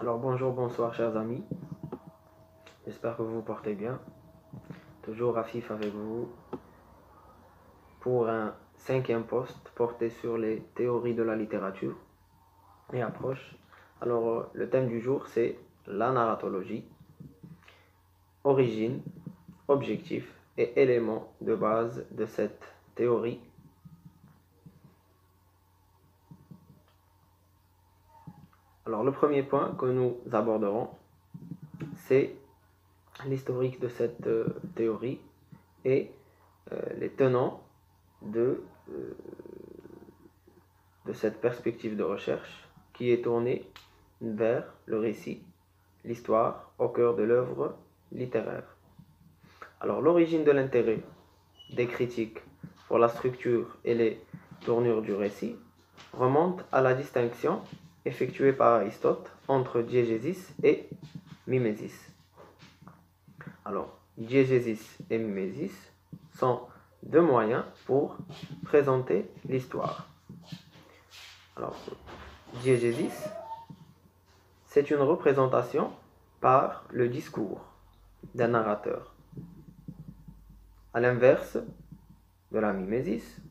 Alors bonjour, bonsoir chers amis, j'espère que vous vous portez bien. Toujours Afif avec vous pour un 5e post porté sur les théories de la littérature et approche. Alors le thème du jour c'est la narratologie, origine, objectif et éléments de base de cette théorie. Alors le premier point que nous aborderons c'est l'historique de cette théorie et les tenants de cette perspective de recherche qui est tournée vers le récit, l'histoire au cœur de l'œuvre littéraire. Alors l'origine de l'intérêt des critiques pour la structure et les tournures du récit remonte à la distinction effectuée par Aristote entre diégésis et mimésis. Alors, diégésis et mimésis sont deux moyens pour présenter l'histoire. Alors, diégésis, c'est une représentation par le discours d'un narrateur. À l'inverse de la mimésis,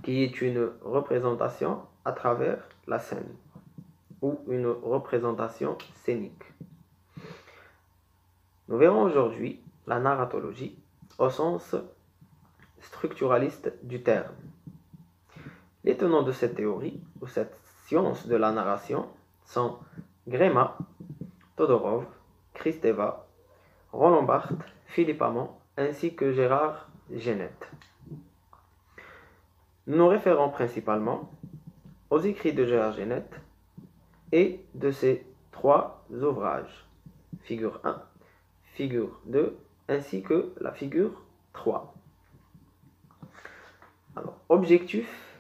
qui est une représentation à travers la scène ou une représentation scénique. Nous verrons aujourd'hui la narratologie au sens structuraliste du terme. Les tenants de cette théorie ou cette science de la narration sont Gréma, Todorov, Kristeva, Roland Barthes, Philippe Hamon ainsi que Gérard Genette. Nous nous référons principalement aux écrits de Gérard Genette et de ses 3 ouvrages, figure 1, figure 2, ainsi que la figure 3. Alors, objectif,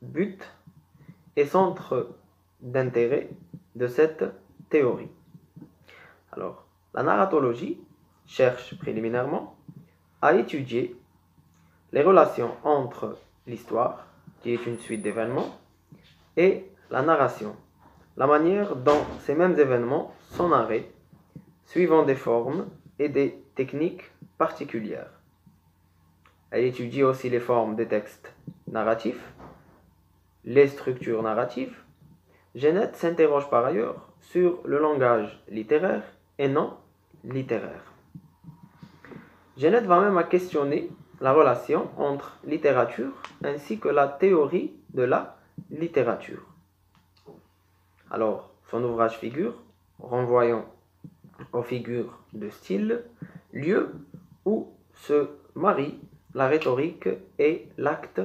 but et centre d'intérêt de cette théorie. Alors, la narratologie cherche préliminairement à étudier les relations entre l'histoire, qui est une suite d'événements, et la narration, la manière dont ces mêmes événements sont narrés, suivant des formes et des techniques particulières. Elle étudie aussi les formes des textes narratifs, les structures narratives. Genette s'interroge par ailleurs sur le langage littéraire et non littéraire. Genette va même à questionner la relation entre littérature ainsi que la théorie de la littérature. Alors, son ouvrage figure, renvoyant aux figures de style, lieu où se marient la rhétorique et l'acte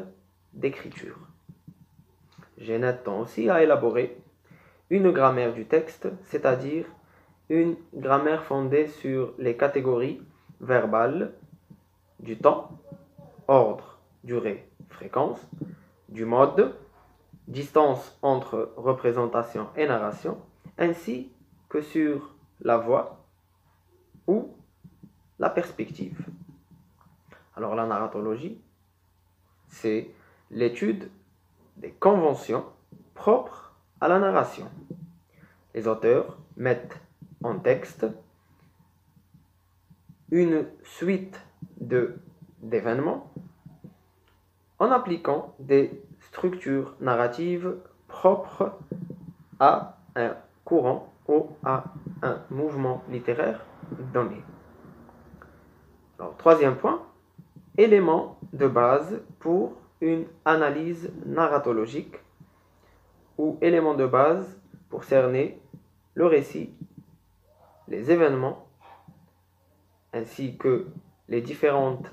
d'écriture. Genette tend aussi à élaborer une grammaire du texte, c'est-à-dire une grammaire fondée sur les catégories verbales du temps, ordre, durée, fréquence, du mode, distance entre représentation et narration, ainsi que sur la voix ou la perspective. Alors la narratologie, c'est l'étude des conventions propres à la narration. Les auteurs mettent en texte une suite d'événements en appliquant des structures narratives propres à un courant ou à un mouvement littéraire donné. Alors, 3e point, éléments de base pour une analyse narratologique ou éléments de base pour cerner le récit, les événements, ainsi que les différentes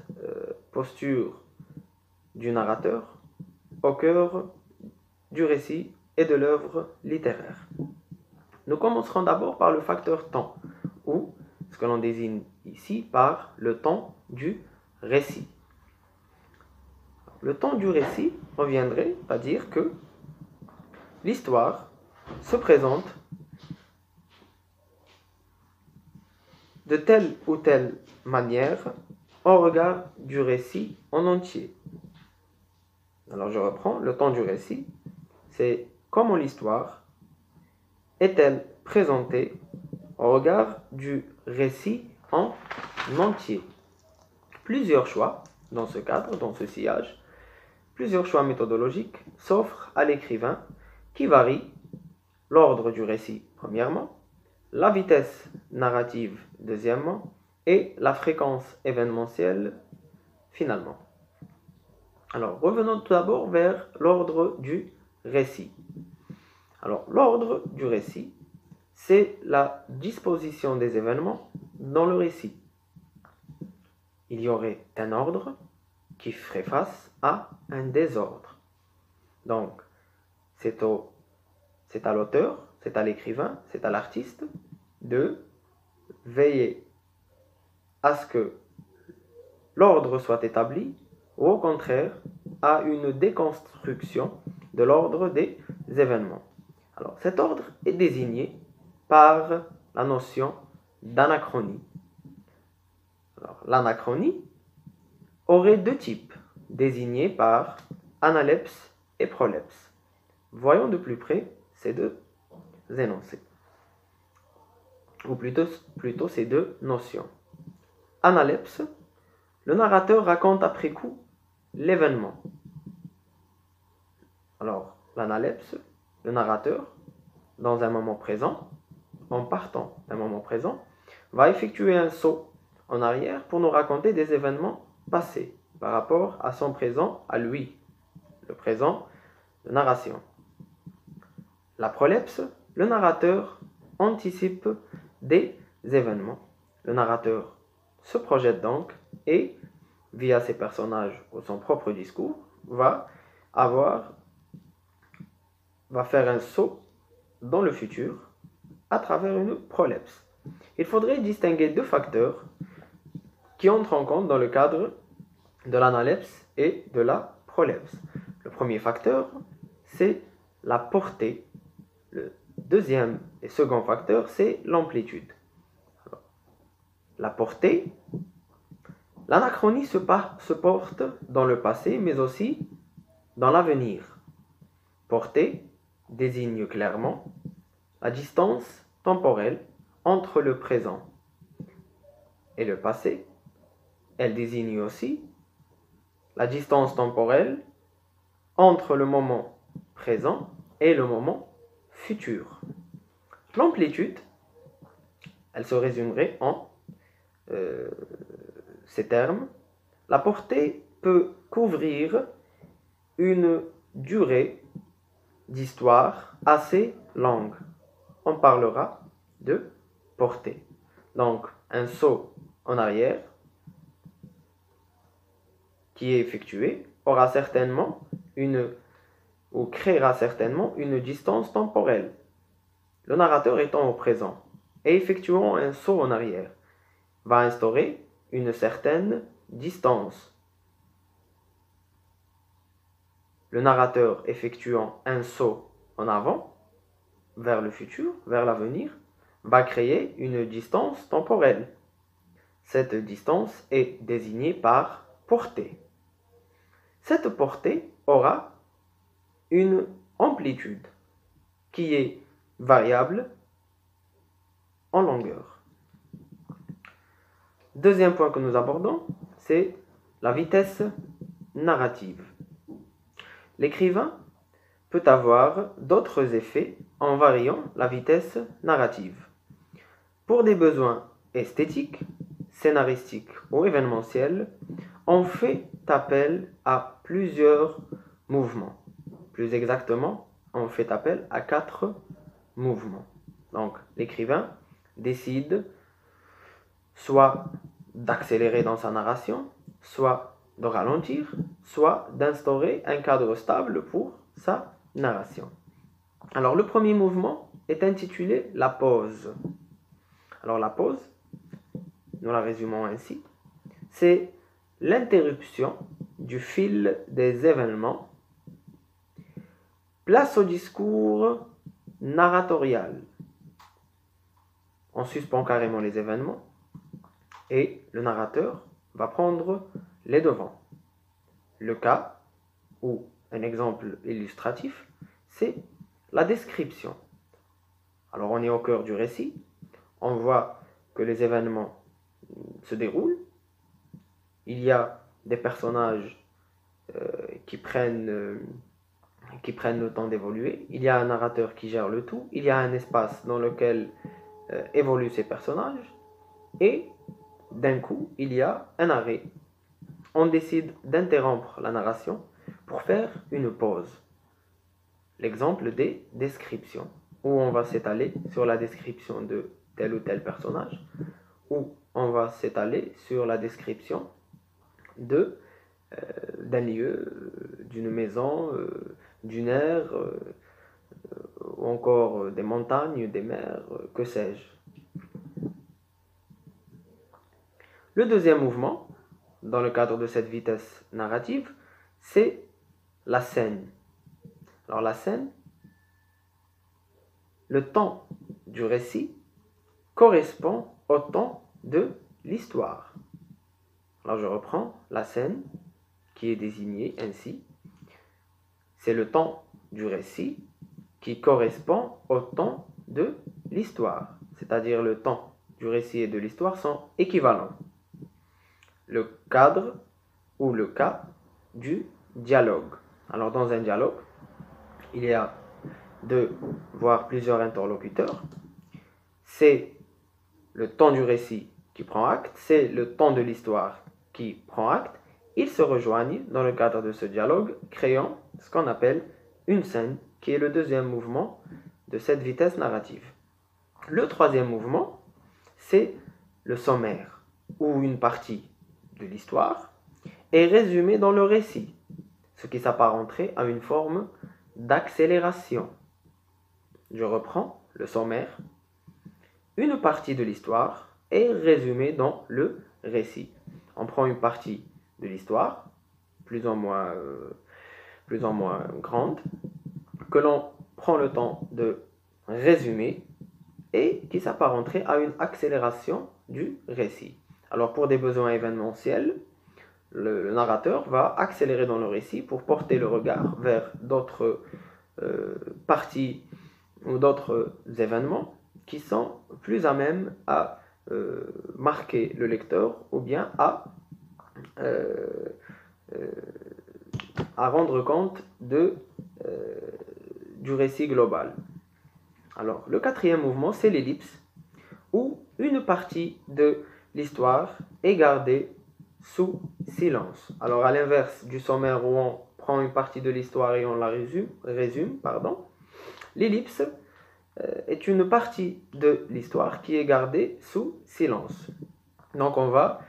postures du narrateur au cœur du récit et de l'œuvre littéraire. Nous commencerons d'abord par le facteur temps, ou ce que l'on désigne ici par le temps du récit. Le temps du récit reviendrait à dire que l'histoire se présente de telle ou telle manière au regard du récit en entier. Alors je reprends, le temps du récit, c'est comment l'histoire est-elle présentée au regard du récit en entier. Plusieurs choix dans ce cadre, dans ce sillage, plusieurs choix méthodologiques s'offrent à l'écrivain qui varient l'ordre du récit premièrement, la vitesse narrative deuxièmement et la fréquence événementielle finalement. Alors revenons tout d'abord vers l'ordre du récit. Alors l'ordre du récit, c'est la disposition des événements dans le récit. Il y aurait un ordre qui ferait face à un désordre. Donc, c'est à l'auteur, c'est à l'écrivain, c'est à l'artiste de veiller à ce que l'ordre soit établi ou au contraire à une déconstruction de l'ordre des événements. Alors, cet ordre est désigné par la notion d'anachronie. Alors, l'anachronie aurait deux types, désignés par analepse et prolepse. Voyons de plus près ces deux énoncés, ou plutôt ces deux notions. Analepse, le narrateur raconte après coup l'événement. Alors, l'analepse, le narrateur, dans un moment présent, en partant d'un moment présent, va effectuer un saut en arrière pour nous raconter des événements passés par rapport à son présent, à lui, le présent de narration. La prolepse, le narrateur anticipe des événements. Le narrateur se projette donc et, via ses personnages ou son propre discours, va faire un saut dans le futur à travers une prolepse. Il faudrait distinguer deux facteurs qui entrent en compte dans le cadre de l'analepse et de la prolepse. Le premier facteur, c'est la portée. Le deuxième et second facteur, c'est l'amplitude. La portée, l'anachronie se porte dans le passé, mais aussi dans l'avenir. Portée désigne clairement la distance temporelle entre le présent et le passé. Elle désigne aussi la distance temporelle entre le moment présent et le moment futur. L'amplitude, elle se résumerait en ces termes. La portée peut couvrir une durée d'histoire assez longue. On parlera de portée. Donc, un saut en arrière qui est effectué aura certainement créera certainement une distance temporelle. Le narrateur étant au présent et effectuant un saut en arrière va instaurer une certaine distance. Le narrateur effectuant un saut en avant, vers le futur, vers l'avenir, va créer une distance temporelle. Cette distance est désignée par portée. Cette portée aura une amplitude qui est variable en longueur. Deuxième point que nous abordons, c'est la vitesse narrative. L'écrivain peut avoir d'autres effets en variant la vitesse narrative. Pour des besoins esthétiques, scénaristiques ou événementiels, on fait appel à plusieurs mouvements. Plus exactement, on fait appel à 4 mouvements. Donc, l'écrivain décide soit d'accélérer dans sa narration, soit de ralentir, soit d'instaurer un cadre stable pour sa narration. Alors, le premier mouvement est intitulé la pause. Alors, la pause, nous la résumons ainsi, c'est l'interruption du fil des événements. Place au discours narratorial. On suspend carrément les événements et le narrateur va prendre les devants. Le cas, ou un exemple illustratif, c'est la description. Alors on est au cœur du récit, on voit que les événements se déroulent, il y a des personnages qui prennent le temps d'évoluer, il y a un narrateur qui gère le tout, il y a un espace dans lequel évoluent ces personnages, et d'un coup, il y a un arrêt. On décide d'interrompre la narration pour faire une pause. L'exemple des descriptions, où on va s'étaler sur la description de tel ou tel personnage, où on va s'étaler sur la description d'un lieu, d'une maison, d'une aire, ou encore des montagnes, des mers, que sais-je. Le deuxième mouvement, dans le cadre de cette vitesse narrative, c'est la scène. Alors la scène, le temps du récit correspond au temps de l'histoire. Alors je reprends la scène qui est désignée ainsi. C'est le temps du récit qui correspond au temps de l'histoire. C'est-à-dire le temps du récit et de l'histoire sont équivalents. Le cadre ou le cas du dialogue. Alors dans un dialogue, il y a deux voire plusieurs interlocuteurs. C'est le temps du récit qui prend acte, c'est le temps de l'histoire qui prend acte. Ils se rejoignent dans le cadre de ce dialogue, créant ce qu'on appelle une scène, qui est le deuxième mouvement de cette vitesse narrative. Le troisième mouvement, c'est le sommaire, où une partie de l'histoire est résumée dans le récit, ce qui s'apparenterait à une forme d'accélération. Je reprends le sommaire. Une partie de l'histoire est résumée dans le récit. On prend une partie de l'histoire, plus ou moins grande, que l'on prend le temps de résumer et qui s'apparenterait à une accélération du récit. Alors pour des besoins événementiels, le narrateur va accélérer dans le récit pour porter le regard vers d'autres parties ou d'autres événements qui sont plus à même à marquer le lecteur ou bien à rendre compte du récit global. Alors, le quatrième mouvement, c'est l'ellipse, où une partie de l'histoire est gardée sous silence. Alors, à l'inverse du sommaire où on prend une partie de l'histoire et on la résume, l'ellipse est une partie de l'histoire qui est gardée sous silence. Donc, on va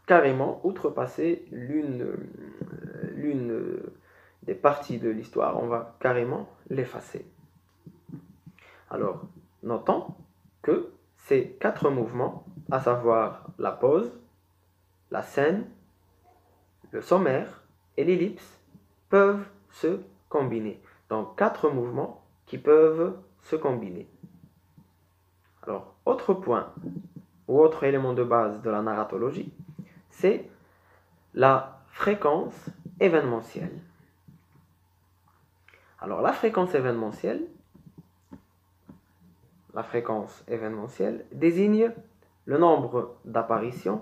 carrément outrepasser l'une des parties de l'histoire, on va carrément l'effacer. Alors, notons que ces quatre mouvements, à savoir la pause, la scène, le sommaire et l'ellipse, peuvent se combiner. Donc, quatre mouvements qui peuvent se combiner. Alors, autre point ou autre élément de base de la narratologie, c'est la fréquence événementielle. Alors, la fréquence événementielle désigne le nombre d'apparitions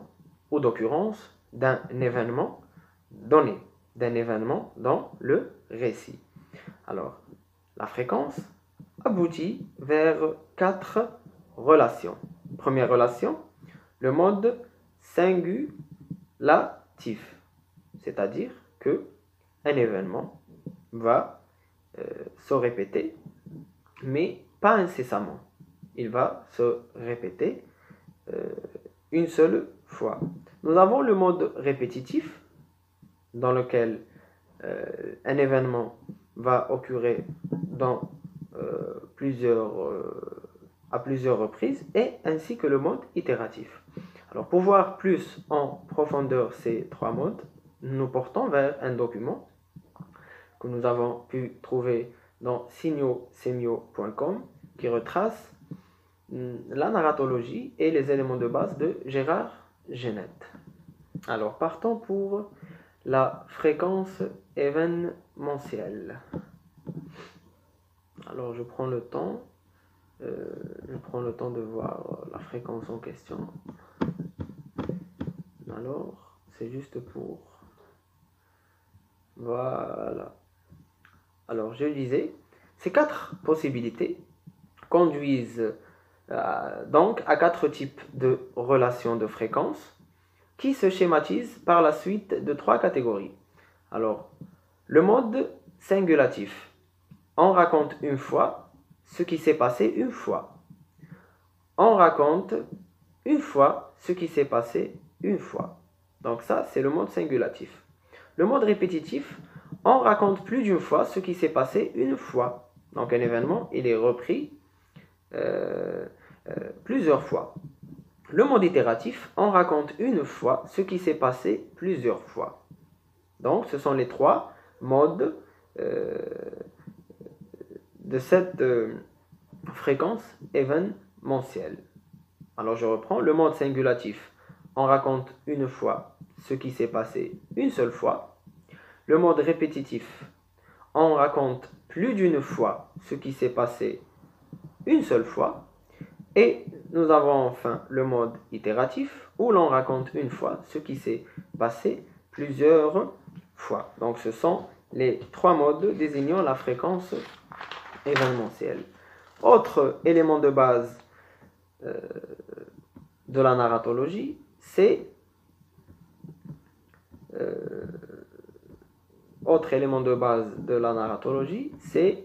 ou d'occurrences d'un événement donné, d'un événement dans le récit. Alors, la fréquence aboutit vers quatre relations. Première relation, le mode singulatif, c'est-à-dire que un événement va se répéter, mais pas incessamment. Il va se répéter une seule fois. Nous avons le mode répétitif, dans lequel un événement va occurrer à plusieurs reprises, et ainsi que le mode itératif. Alors, pour voir plus en profondeur ces trois modes, nous portons vers un document que nous avons pu trouver dans signosemio.com qui retrace la narratologie et les éléments de base de Gérard Genette. Alors, partons pour la fréquence événementielle. Alors je prends le temps. Je prends le temps de voir la fréquence en question. Alors, c'est juste pour... Voilà. Alors, je disais, ces quatre possibilités conduisent donc à quatre types de relations de fréquence qui se schématisent par la suite de trois catégories. Alors, le mode singulatif. On raconte une fois ce qui s'est passé une fois. On raconte une fois ce qui s'est passé une fois. Donc ça, c'est le mode singulatif. Le mode répétitif, on raconte plus d'une fois ce qui s'est passé une fois. Donc un événement, il est repris plusieurs fois. Le mode itératif, on raconte une fois ce qui s'est passé plusieurs fois. Donc ce sont les trois modes de cette fréquence événementielle. Alors je reprends le mode singulatif. On raconte une fois ce qui s'est passé une seule fois. Le mode répétitif. On raconte plus d'une fois ce qui s'est passé une seule fois. Et nous avons enfin le mode itératif où l'on raconte une fois ce qui s'est passé plusieurs fois. Donc ce sont les trois modes désignant la fréquence événementielle. Autre élément de base de la narratologie, c'est autre élément de base de la narratologie, c'est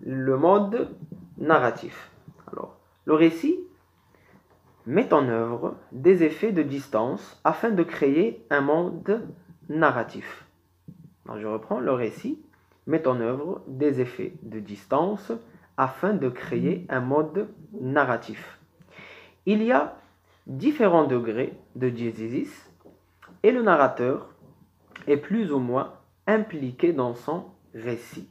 le mode narratif. Alors, le récit met en œuvre des effets de distance afin de créer un mode narratif. Alors, je reprends, le récit met en œuvre des effets de distance afin de créer un mode narratif. Il y a différents degrés de diésésis et le narrateur est plus ou moins impliqué dans son récit.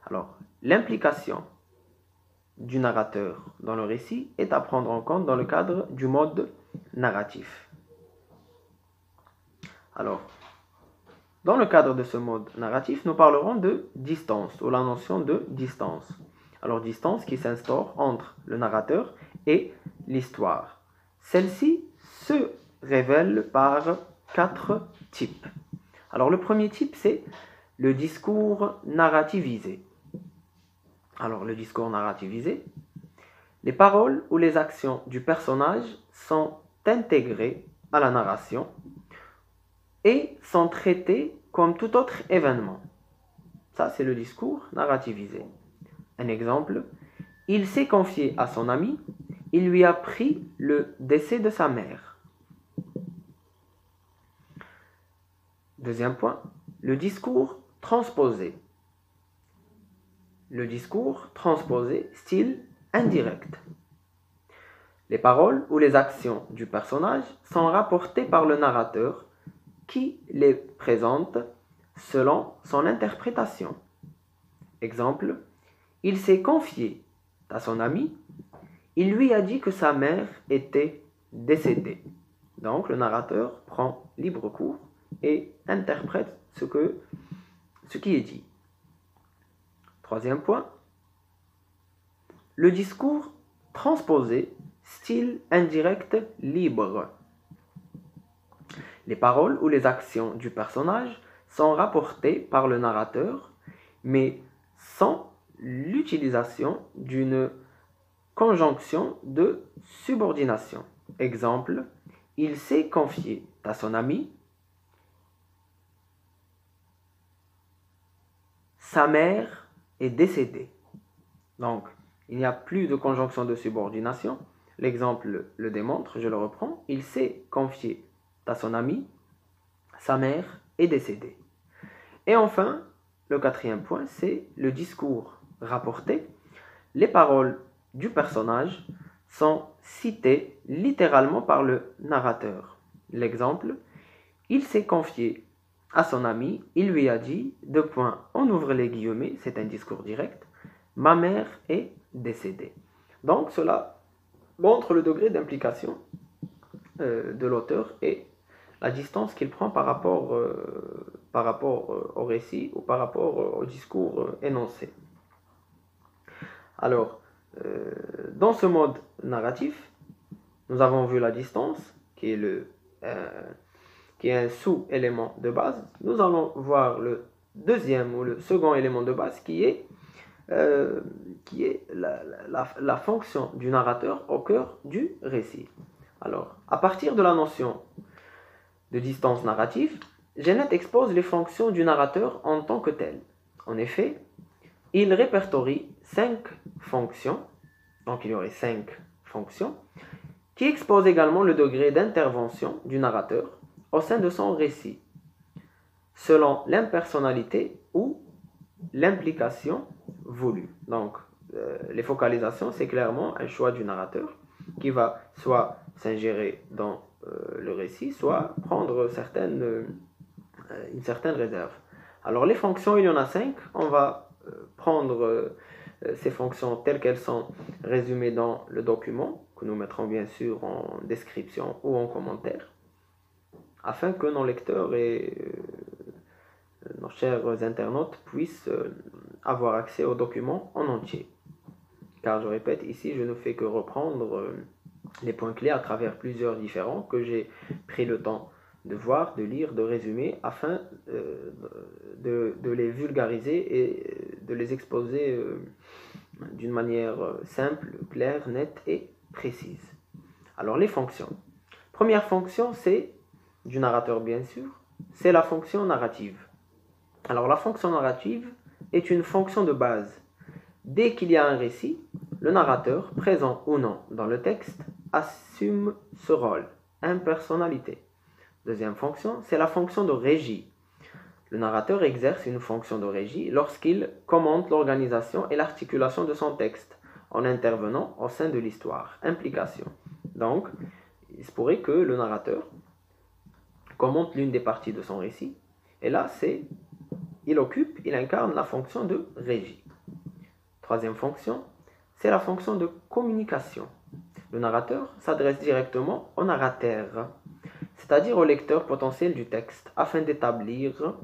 Alors, l'implication du narrateur dans le récit est à prendre en compte dans le cadre du mode narratif. Alors, dans le cadre de ce mode narratif, nous parlerons de distance, ou la notion de distance. Alors, distance qui s'instaure entre le narrateur et l'histoire. Celle-ci se révèle par quatre types. Alors, le premier type, c'est le discours narrativisé. Alors, le discours narrativisé, les paroles ou les actions du personnage sont intégrées à la narration et sont traitées comme tout autre événement. Ça, c'est le discours narrativisé. Un exemple, il s'est confié à son ami, il lui a appris le décès de sa mère. Deuxième point, le discours transposé. Le discours transposé, style indirect. Les paroles ou les actions du personnage sont rapportées par le narrateur qui les présente selon son interprétation. Exemple, il s'est confié à son ami, il lui a dit que sa mère était décédée. Donc le narrateur prend libre cours et interprète ce qui est dit. Troisième point, le discours transposé, style indirect libre. Les paroles ou les actions du personnage sont rapportées par le narrateur, mais sans l'utilisation d'une conjonction de subordination. Exemple, il s'est confié à son ami, sa mère est décédée. Donc, il n'y a plus de conjonction de subordination. L'exemple le démontre, je le reprends. Il s'est confié à son ami, sa mère est décédée. Et enfin, le quatrième point, c'est le discours rapporté. Les paroles du personnage sont citées littéralement par le narrateur. L'exemple, il s'est confié à son ami, il lui a dit, deux points, on ouvre les guillemets, c'est un discours direct, ma mère est décédée. Donc cela montre le degré d'implication de l'auteur et la distance qu'il prend par rapport au récit ou par rapport au discours énoncé. Alors, dans ce mode narratif, nous avons vu la distance, qui est un sous-élément de base. Nous allons voir le deuxième ou le second élément de base, qui est la fonction du narrateur au cœur du récit. Alors, à partir de la notion de distance narrative, Genette expose les fonctions du narrateur en tant que telles. En effet, il répertorie 5 fonctions, donc il y aurait 5 fonctions, qui exposent également le degré d'intervention du narrateur au sein de son récit, selon l'impersonnalité ou l'implication voulue. Donc, les focalisations, c'est clairement un choix du narrateur qui va soit s'ingérer dans le récit, soit prendre une certaine réserve. Alors, les fonctions, il y en a 5. On va prendre ces fonctions telles qu'elles sont résumées dans le document, que nous mettrons bien sûr en description ou en commentaire, afin que nos lecteurs et nos chers internautes puissent avoir accès au document en entier. Car je répète, ici je ne fais que reprendre les points clés à travers plusieurs différents que j'ai pris le temps de voir, de lire, de résumer, afin de les vulgariser et de les exposer d'une manière simple, claire, nette et précise. Alors les fonctions. Première fonction, c'est du narrateur bien sûr, c'est la fonction narrative. Alors la fonction narrative est une fonction de base. Dès qu'il y a un récit, le narrateur, présent ou non dans le texte, assume ce rôle, impersonnalité. Deuxième fonction, c'est la fonction de régie. Le narrateur exerce une fonction de régie lorsqu'il commente l'organisation et l'articulation de son texte en intervenant au sein de l'histoire. Implication. Donc, il se pourrait que le narrateur commente l'une des parties de son récit, et là, il incarne la fonction de régie. Troisième fonction, c'est la fonction de communication. Le narrateur s'adresse directement au narrateur, c'est-à-dire au lecteur potentiel du texte, afin d'établir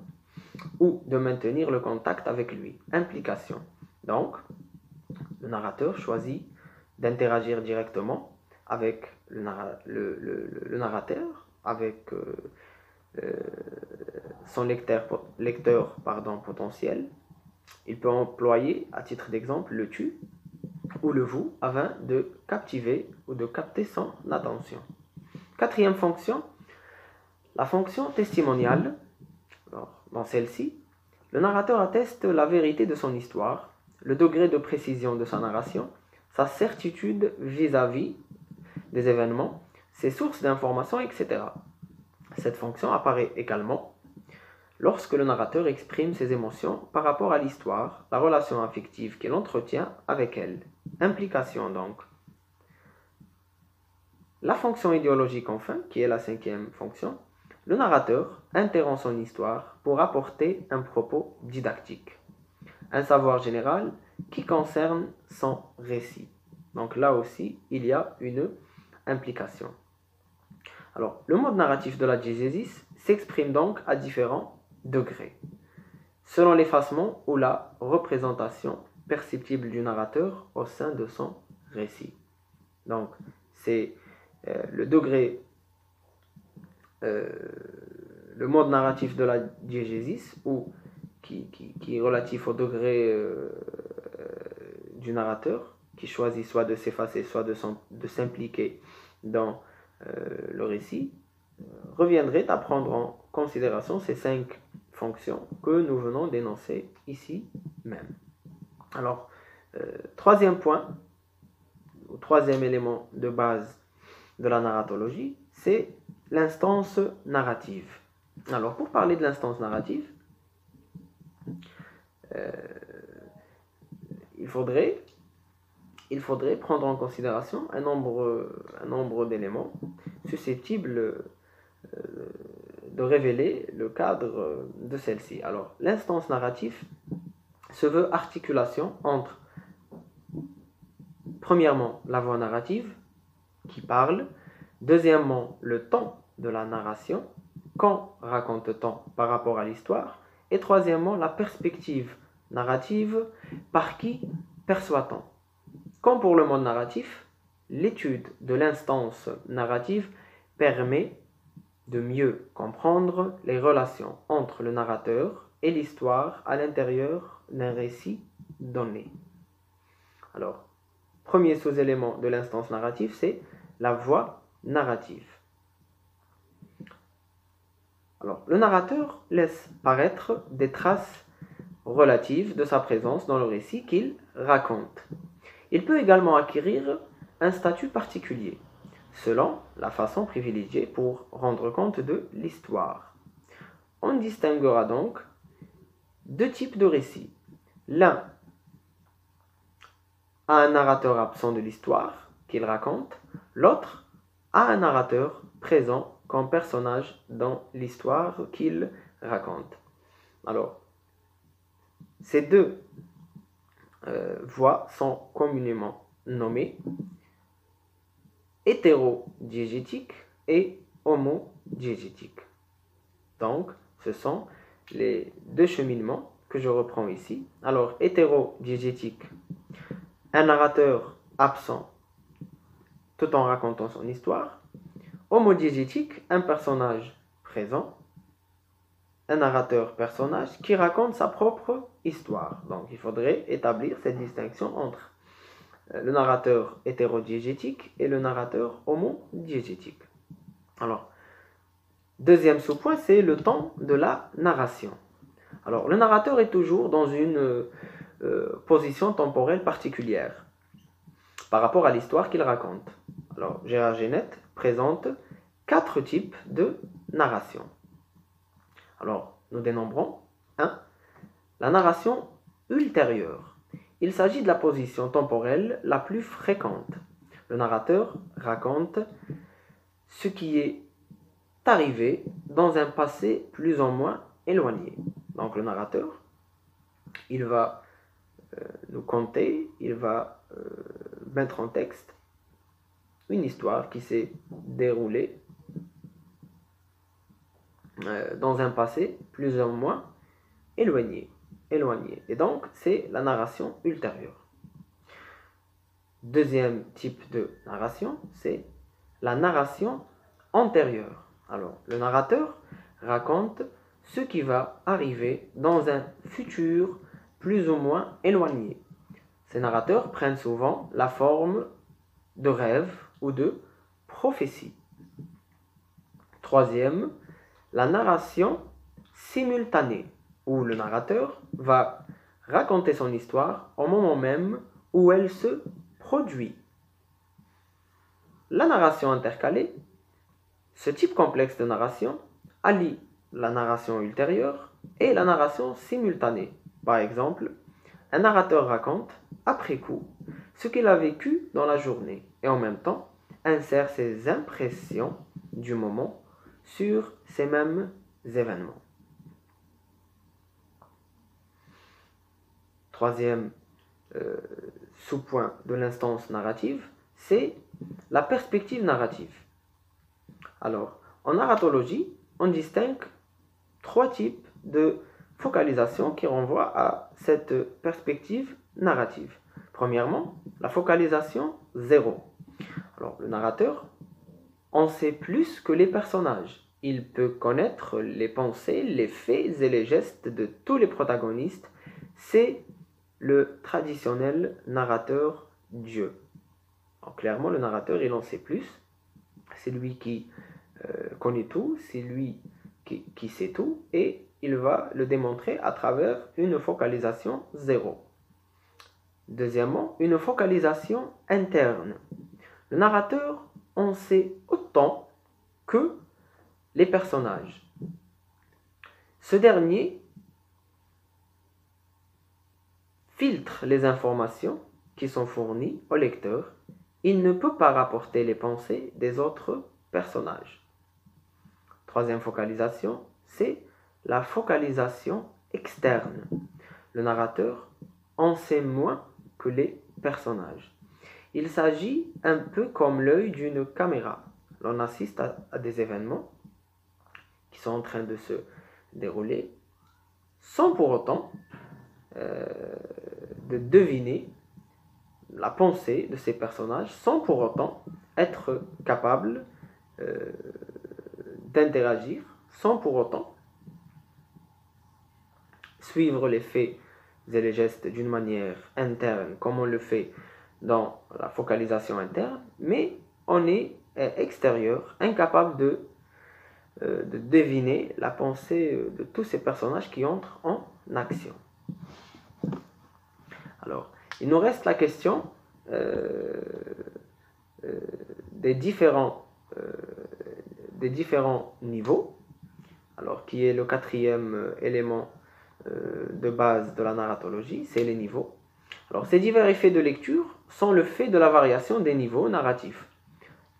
ou de maintenir le contact avec lui. Implication. Donc, le narrateur choisit d'interagir directement avec le narrateur, avec son lecteur potentiel. Il peut employer, à titre d'exemple, le tu ou le vous afin de captiver ou de capter son attention. Quatrième fonction, la fonction testimoniale. Alors, dans celle-ci, le narrateur atteste la vérité de son histoire, le degré de précision de sa narration, sa certitude vis-à-vis des événements, ses sources d'informations, etc. Cette fonction apparaît également lorsque le narrateur exprime ses émotions par rapport à l'histoire, la relation affective qu'il entretient avec elle. Implication donc. La fonction idéologique enfin, qui est la cinquième fonction, le narrateur interrompt son histoire pour apporter un propos didactique, un savoir général qui concerne son récit. Donc là aussi, il y a une implication. Alors, le mode narratif de la diégésis s'exprime donc à différents degrés, selon l'effacement ou la représentation perceptible du narrateur au sein de son récit. Donc, c'est le degré, le mode narratif de la diégésis, ou qui est relatif au degré du narrateur, qui choisit soit de s'effacer, soit de s'impliquer dans le récit, reviendrait à prendre en considération ces 5 fonctions que nous venons d'énoncer ici même. Alors, troisième point, ou troisième élément de base de la narratologie, c'est l'instance narrative. Alors, pour parler de l'instance narrative, il faudrait prendre en considération un nombre d'éléments susceptibles de révéler le cadre de celle-ci. Alors, l'instance narrative se veut articulation entre, premièrement, la voix narrative qui parle, deuxièmement, le temps de la narration, quand raconte-t-on par rapport à l'histoire, et troisièmement, la perspective narrative, par qui perçoit-on. Comme pour le mode narratif, l'étude de l'instance narrative permet de mieux comprendre les relations entre le narrateur et l'histoire à l'intérieur d'un récit donné. Alors, premier sous-élément de l'instance narrative, c'est la voix narrative. Alors, le narrateur laisse paraître des traces relatives de sa présence dans le récit qu'il raconte. Il peut également acquérir un statut particulier, selon la façon privilégiée pour rendre compte de l'histoire. On distinguera donc deux types de récits. L'un a un narrateur absent de l'histoire qu'il raconte, l'autre a un narrateur présent comme personnage dans l'histoire qu'il raconte. Alors, ces deux voix sont communément nommées hétérodiégétique et homodiégétique. Donc, ce sont les deux cheminements que je reprends ici. Alors, hétérodiégétique, un narrateur absent tout en racontant son histoire. Homodiégétique, un personnage présent, un narrateur-personnage qui raconte sa propre histoire. Donc, il faudrait établir cette distinction entre le narrateur hétérodiégétique et le narrateur homodiégétique. Alors, deuxième sous-point, c'est le temps de la narration. Alors, le narrateur est toujours dans une position temporelle particulière par rapport à l'histoire qu'il raconte. Alors, Gérard Genette présente 4 types de narration. Alors, nous dénombrons 1. La narration ultérieure. Il s'agit de la position temporelle la plus fréquente. Le narrateur raconte ce qui est arrivé dans un passé plus ou moins éloigné. Donc le narrateur, il va nous conter, il va mettre en texte une histoire qui s'est déroulée dans un passé plus ou moins éloigné. Et donc, c'est la narration ultérieure. Deuxième type de narration, c'est la narration antérieure. Alors, le narrateur raconte ce qui va arriver dans un futur plus ou moins éloigné. Ces narrateurs prennent souvent la forme de rêves ou de prophéties. Troisième, la narration simultanée, où le narrateur va raconter son histoire au moment même où elle se produit. La narration intercalée, ce type complexe de narration allie la narration ultérieure et la narration simultanée. Par exemple, un narrateur raconte, après coup, ce qu'il a vécu dans la journée et en même temps insère ses impressions du moment sur ces mêmes événements. Troisième sous-point de l'instance narrative, c'est la perspective narrative. Alors, en narratologie, on distingue 3 types de focalisation qui renvoient à cette perspective narrative. Premièrement, la focalisation 0. Alors, le narrateur en sait plus que les personnages. Il peut connaître les pensées, les faits et les gestes de tous les protagonistes. C'est le traditionnel narrateur Dieu. Alors, clairement, le narrateur, il en sait plus. C'est lui qui connaît tout, c'est lui qui sait tout, et il va le démontrer à travers une focalisation 0. Deuxièmement, une focalisation interne. Le narrateur en sait autant que les personnages. Ce dernier filtre les informations qui sont fournies au lecteur. Il ne peut pas rapporter les pensées des autres personnages. Troisième focalisation, c'est la focalisation externe. Le narrateur en sait moins que les personnages. Il s'agit un peu comme l'œil d'une caméra. L'on assiste à des événements qui sont en train de se dérouler sans pour autant de deviner la pensée de ces personnages sans pour autant être capable d'interagir, sans pour autant suivre les faits et les gestes d'une manière interne, comme on le fait dans la focalisation interne, mais on est extérieur, incapable de deviner la pensée de tous ces personnages qui entrent en action. Alors, il nous reste la question des différents niveaux, alors qui est le quatrième élément de base de la narratologie, c'est les niveaux. Alors, ces divers effets de lecture sont le fait de la variation des niveaux narratifs,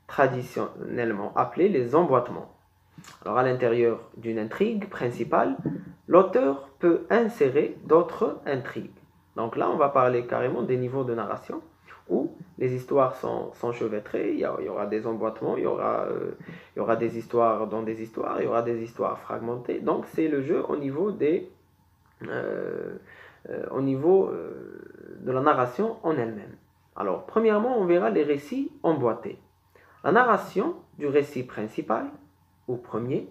traditionnellement appelés les emboîtements. Alors, à l'intérieur d'une intrigue principale, l'auteur peut insérer d'autres intrigues. Donc là, on va parler carrément des niveaux de narration où les histoires sont enchevêtrées, il y aura des emboîtements, il y aura des histoires dans des histoires, il y aura des histoires fragmentées. Donc c'est le jeu au niveau de la narration en elle-même. Alors, premièrement, on verra les récits emboîtés. La narration du récit principal, ou premier,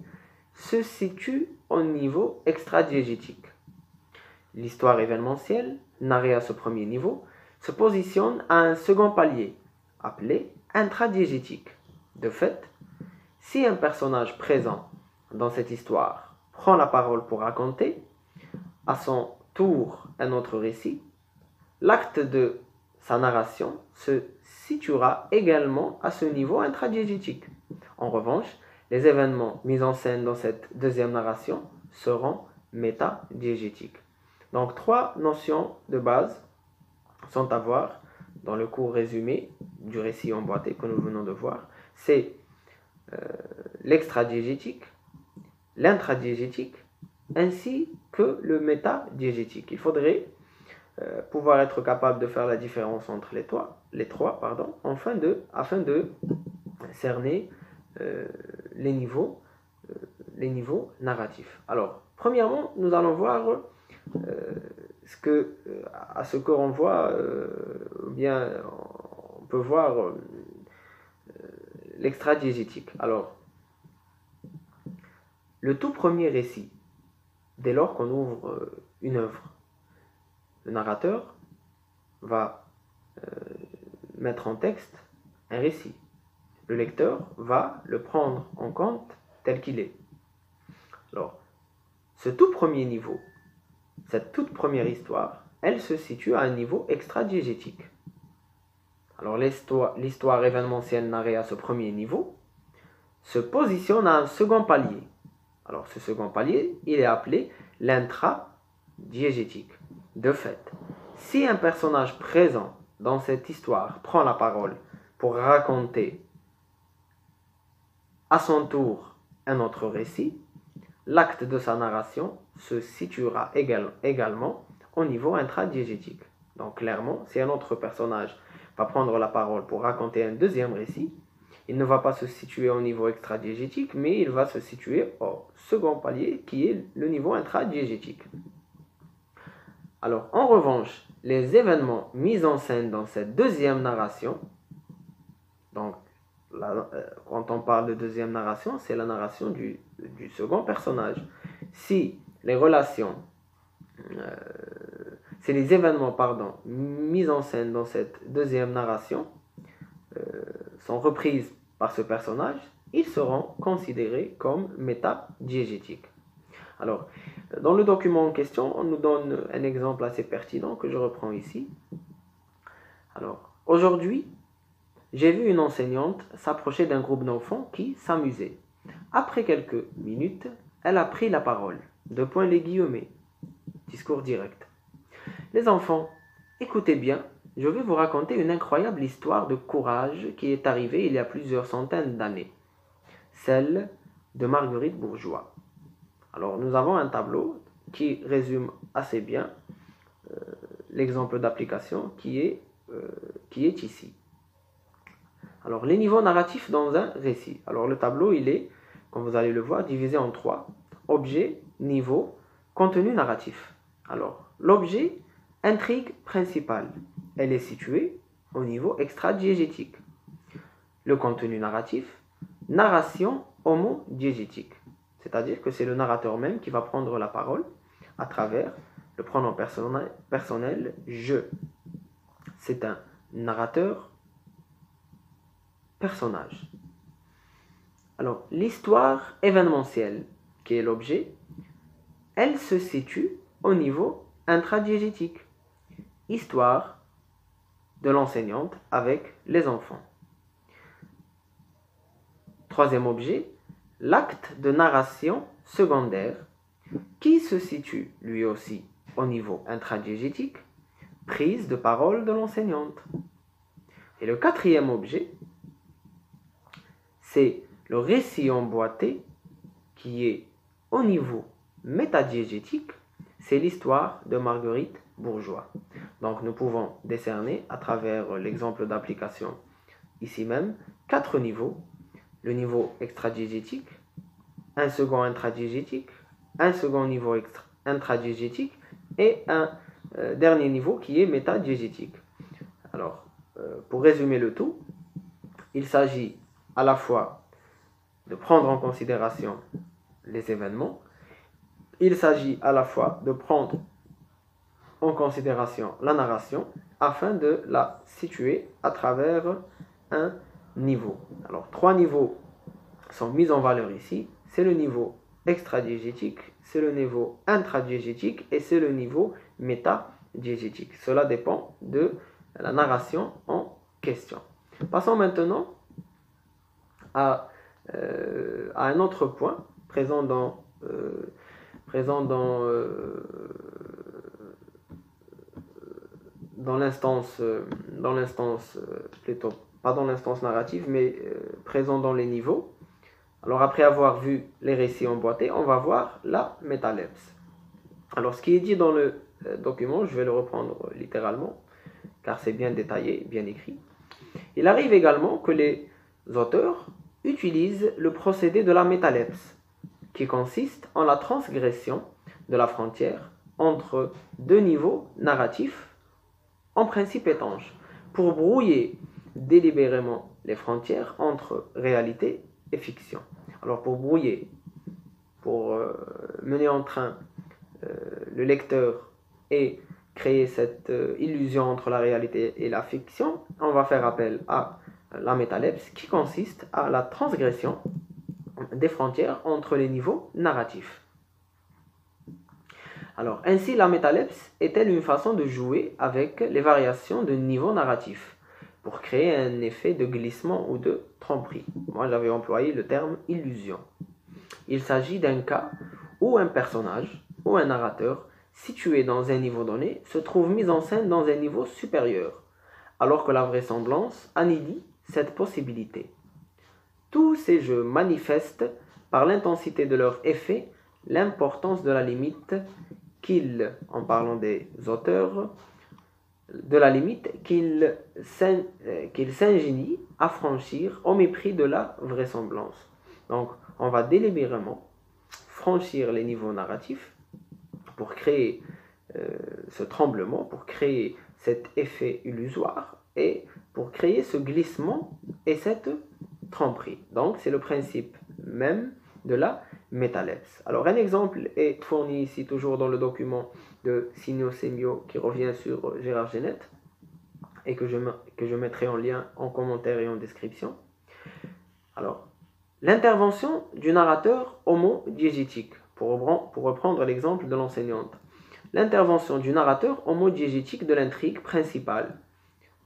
se situe au niveau extradiégétique. L'histoire événementielle, narrée à ce premier niveau, se positionne à un second palier, appelé intradiégétique. De fait, si un personnage présent dans cette histoire prend la parole pour raconter, à son tour un autre récit, l'acte de sa narration se situera également à ce niveau intradiégétique. En revanche, les événements mis en scène dans cette deuxième narration seront métadiégétiques. Donc, trois notions de base sont à voir dans le cours résumé du récit emboîté que nous venons de voir. C'est l'extradiégétique, l'intradiégétique, ainsi que le métadiégétique. Il faudrait pouvoir être capable de faire la différence entre les trois, afin de cerner les niveaux narratifs. Alors, premièrement, nous allons voir à ce que renvoie, bien, on peut voir l'extradiégétique. Alors, le tout premier récit, dès lors qu'on ouvre une œuvre, le narrateur va mettre en texte un récit. Le lecteur va le prendre en compte tel qu'il est. Alors, ce tout premier niveau, cette toute première histoire, elle se situe à un niveau extradiégétique. Alors, l'histoire événementielle narrée à ce premier niveau se positionne à un second palier. Alors, ce second palier, il est appelé l'intradiégétique. De fait, si un personnage présent dans cette histoire prend la parole pour raconter à son tour un autre récit, l'acte de sa narration se situera également au niveau intradiégétique. Donc clairement, si un autre personnage va prendre la parole pour raconter un deuxième récit, il ne va pas se situer au niveau extradiégétique, mais il va se situer au second palier qui est le niveau intradiégétique. Alors, en revanche, les événements mis en scène dans cette deuxième narration, donc quand on parle de deuxième narration, c'est la narration du second personnage. Si les relations, c'est les événements, mis en scène dans cette deuxième narration sont reprises par ce personnage, ils seront considérés comme métadiégétiques. Alors, dans le document en question, on nous donne un exemple assez pertinent que je reprends ici. Alors, aujourd'hui, j'ai vu une enseignante s'approcher d'un groupe d'enfants qui s'amusaient. Après quelques minutes, elle a pris la parole. Les guillemets. Discours direct. Les enfants, écoutez bien, je vais vous raconter une incroyable histoire de courage qui est arrivée il y a plusieurs centaines d'années. Celle de Marguerite Bourgeois. Alors, nous avons un tableau qui résume assez bien l'exemple d'application qui est ici. Alors, les niveaux narratifs dans un récit. Alors, le tableau, il est, comme vous allez le voir, divisé en trois. Objet, niveau, contenu narratif. Alors, l'objet, intrigue principale. Elle est située au niveau extradiégétique. Le contenu narratif, narration homodiégétique. C'est-à-dire que c'est le narrateur même qui va prendre la parole à travers le pronom personnel je. C'est un narrateur personnage. Alors, l'histoire événementielle, qui est l'objet, elle se situe au niveau intradiégétique. Histoire de l'enseignante avec les enfants. Troisième objet, l'acte de narration secondaire qui se situe lui aussi au niveau intradiégétique, prise de parole de l'enseignante. Et le quatrième objet, c'est le récit emboîté qui est au niveau métadiégétique, c'est l'histoire de Marguerite Bourgeois. Donc nous pouvons décerner à travers l'exemple d'application ici même 4 niveaux. Le niveau extradiégétique, un second intradiégétique, un second niveau intradiégétique et un dernier niveau qui est métadiégétique. Alors, pour résumer le tout, il s'agit à la fois de prendre en considération les événements, il s'agit à la fois de prendre en considération la narration afin de la situer à travers un niveau. Alors, 3 niveaux sont mis en valeur ici. C'est le niveau extradiégétique, c'est le niveau intradiégétique et c'est le niveau métadiégétique. Cela dépend de la narration en question. Passons maintenant à un autre point présent dans l'instance plutôt pas dans l'instance narrative mais présent dans les niveaux. Alors après avoir vu les récits emboîtés, on va voir la métalepse. Alors ce qui est dit dans le document, je vais le reprendre littéralement car c'est bien détaillé, bien écrit. Il arrive également que les auteurs utilisent le procédé de la métalepse qui consiste en la transgression de la frontière entre 2 niveaux narratifs en principe étanches pour brouiller délibérément les frontières entre réalité et fiction. Alors pour brouiller, pour mener en train le lecteur et créer cette illusion entre la réalité et la fiction, on va faire appel à la métalepse qui consiste à la transgression des frontières entre les niveaux narratifs. Alors ainsi la métalepse est-elle une façon de jouer avec les variations de niveau narratif pour créer un effet de glissement ou de tromperie. Moi, j'avais employé le terme illusion. Il s'agit d'un cas où un personnage ou un narrateur situé dans un niveau donné se trouve mis en scène dans un niveau supérieur, alors que la vraisemblance annihilie cette possibilité. Tous ces jeux manifestent par l'intensité de leur effet l'importance de la limite qu'ils, en parlant des auteurs, de la limite qu'ils s'ingénient à franchir au mépris de la vraisemblance. Donc, on va délibérément franchir les niveaux narratifs pour créer ce tremblement, pour créer cet effet illusoire et pour créer ce glissement et cette tromperie. Donc, c'est le principe même de la métalepse. Alors, un exemple est fourni ici toujours dans le document de Signo Semio qui revient sur Gérard Genette et que je mettrai en lien en commentaire et en description. Alors, l'intervention du narrateur homodiégétique, pour reprendre l'exemple de l'enseignante. L'intervention du narrateur homodiégétique de l'intrigue principale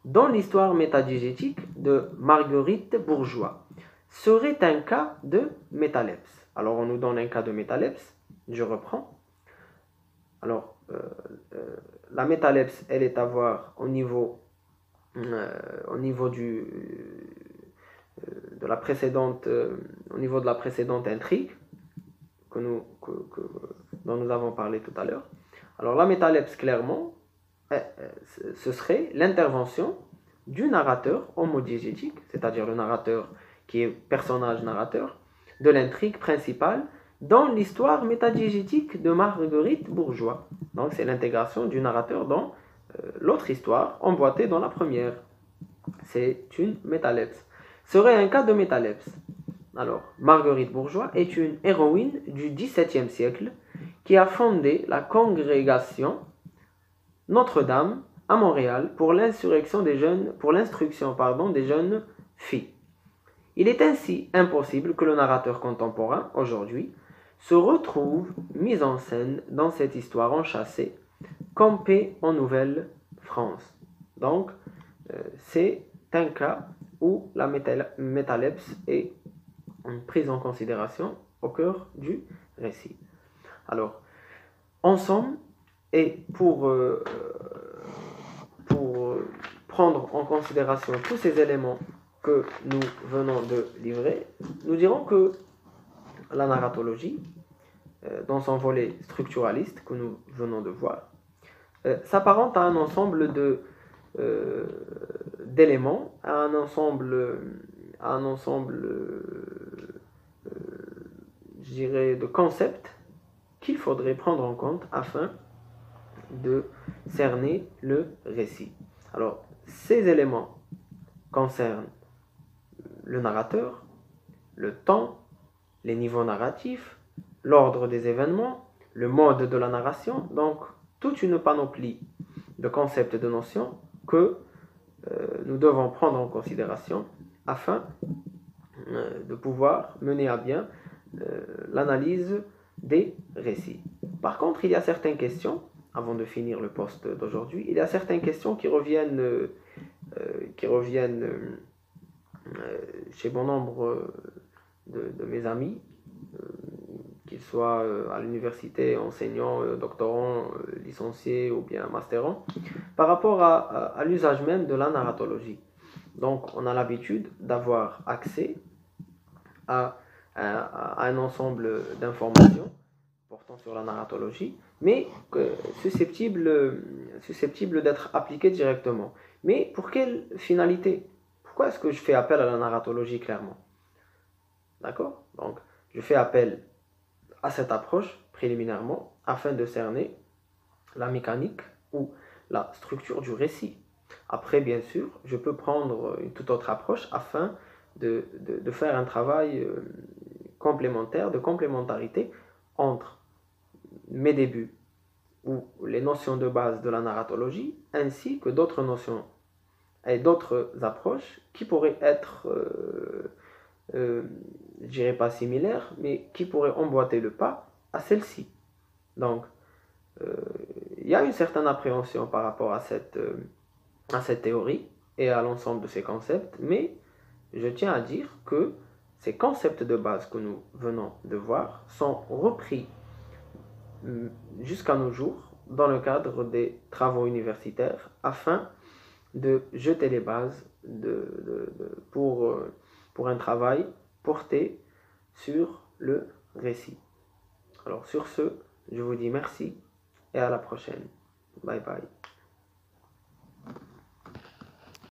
dans l'histoire métadiégétique de Marguerite Bourgeois serait un cas de métalepse. Alors, on nous donne un cas de métalepse, je reprends. Alors, la métalepse, elle est à voir au niveau de la précédente intrigue dont nous avons parlé tout à l'heure. Alors, la métalepse, clairement, ce serait l'intervention du narrateur homodiégétique, c'est-à-dire le narrateur qui est personnage narrateur, de l'intrigue principale dans l'histoire métadiégétique de Marguerite Bourgeois. Donc c'est l'intégration du narrateur dans l'autre histoire emboîtée dans la première. c'est une métalepse. Serait un cas de métalepse. Alors, Marguerite Bourgeois est une héroïne du XVIIe siècle qui a fondé la congrégation Notre-Dame à Montréal pour l'instruction des jeunes filles. Il est ainsi impossible que le narrateur contemporain, aujourd'hui, se retrouve mis en scène dans cette histoire enchâssée, campée en Nouvelle-France. Donc, c'est un cas où la métalepse est prise en considération au cœur du récit. Alors, en somme, et pour prendre en considération tous ces éléments que nous venons de livrer, nous dirons que la narratologie, dans son volet structuraliste que nous venons de voir, s'apparente à un ensemble d'éléments, à un ensemble je dirais, de concepts qu'il faudrait prendre en compte afin de cerner le récit. Alors, ces éléments concernent le narrateur, le temps, les niveaux narratifs, l'ordre des événements, le mode de la narration, donc toute une panoplie de concepts et de notions que nous devons prendre en considération afin de pouvoir mener à bien l'analyse des récits. Par contre, il y a certaines questions, avant de finir le post d'aujourd'hui, il y a certaines questions qui reviennent chez bon nombre de mes amis, qu'ils soient à l'université, enseignants, doctorants, licenciés ou bien masterants, par rapport à l'usage même de la narratologie. Donc, on a l'habitude d'avoir accès à un ensemble d'informations portant sur la narratologie, mais susceptibles d'être appliquées directement. Mais pour quelle finalité? Pourquoi est-ce que je fais appel à la narratologie clairement? D'accord? Donc, je fais appel à cette approche préliminairement afin de cerner la mécanique ou la structure du récit. Après, bien sûr, je peux prendre une toute autre approche afin de faire un travail complémentaire, de complémentarité entre mes débuts ou les notions de base de la narratologie ainsi que d'autres notions et d'autres approches qui pourraient être, je dirais pas similaires, mais qui pourraient emboîter le pas à celle-ci. Donc, il y a une certaine appréhension par rapport à cette théorie et à l'ensemble de ces concepts, mais je tiens à dire que ces concepts de base que nous venons de voir sont repris jusqu'à nos jours dans le cadre des travaux universitaires afin de jeter les bases pour un travail porté sur le récit. Alors sur ce, je vous dis merci et à la prochaine. Bye bye.